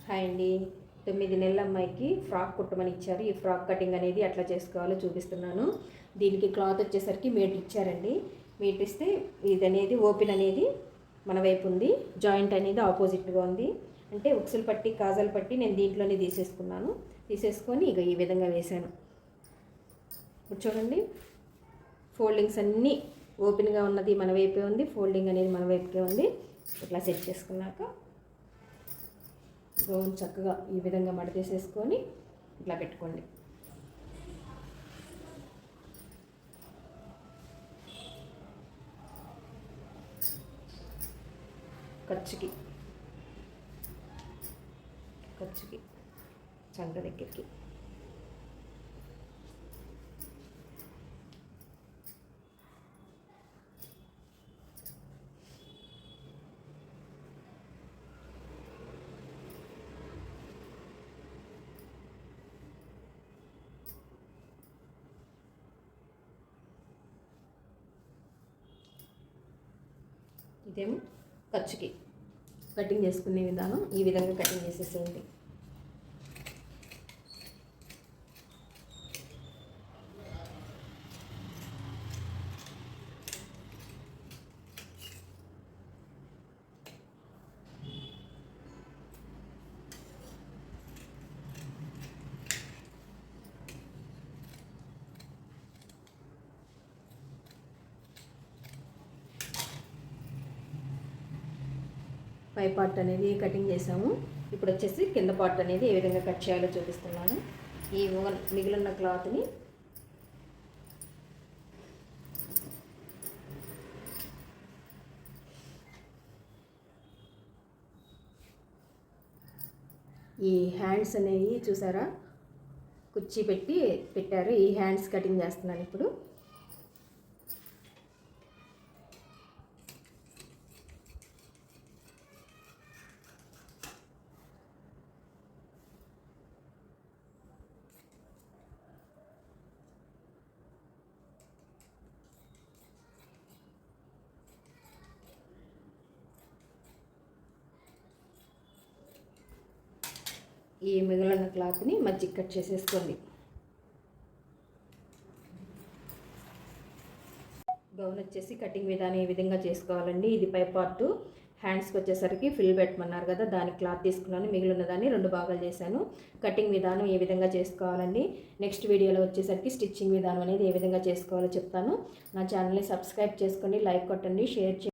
Hi అండి. 9 నెలల అమ్మాయికి ఫ్రాక్ కుట్టమని ఇచ్చారు. ఈ ఫ్రాక్ కటింగ్ అనేది ఎట్లా చేసుకోవాలో చూపిస్తున్నాను. దీనికి క్లాత్ వచ్చేసరికి మీటర్ ఇచ్చారండి. మీటర్ ఇస్తే ఇది అనేది ఓపెన్ అనేది మన వైపు ఉంది, జాయింట్ అనేది ఆపోజిట్గా ఉంది. అంటే ఉక్సులు పట్టి కాజాలు పట్టి నేను దీంట్లోనే తీసేసుకొని ఇక ఈ విధంగా వేశాను. ఇప్పుడు చూడండి, ఫోల్డింగ్స్ అన్నీ ఓపెన్గా ఉన్నది మన వైపే ఉంది, ఫోల్డింగ్ అనేది మన వైపుకే ఉంది. ఇట్లా సెట్ చేసుకున్నాక గౌన్ చక్కగా ఈ విధంగా మడతేసేసుకొని ఇట్లా పెట్టుకోండి. ఖర్చుకి చంక దగ్గరికి ఇదేమో ఖర్చుకి కటింగ్ చేసుకునే విధానం. ఈ విధంగా కటింగ్ చేసేసేయండి. పై పార్ట్ అనేది కటింగ్ చేసాము. ఇప్పుడు వచ్చేసి కింద పార్ట్ అనేది ఏ విధంగా కట్ చేయాలో చూపిస్తున్నాను. ఈ మిగిలిన క్లాత్ని ఈ హ్యాండ్స్ అనేవి చూసారా, కుర్చీ పెట్టారు. ఈ హ్యాండ్స్ కటింగ్ చేస్తున్నాను ఇప్పుడు. ఈ మిగిలిన క్లాత్ని మధ్య కట్ చేసేసుకోండి. గౌన్ వచ్చేసి కటింగ్ విధానం ఈ విధంగా చేసుకోవాలండి. ఇది పై పార్ట్. హ్యాండ్స్కి వచ్చేసరికి ఫిల్ పెట్టమన్నారు కదా, దానికి క్లాత్ తీసుకున్నాను. మిగిలిన దాన్ని 2 భాగాలు చేశాను. కటింగ్ విధానం ఏ విధంగా చేసుకోవాలండి. నెక్స్ట్ వీడియోలో వచ్చేసరికి స్టిచ్చింగ్ విధానం అనేది ఏ విధంగా చేసుకోవాలో చెప్తాను. నా ఛానల్ని సబ్స్క్రైబ్ చేసుకోండి, లైక్ కొట్టండి, షేర్ చేయండి.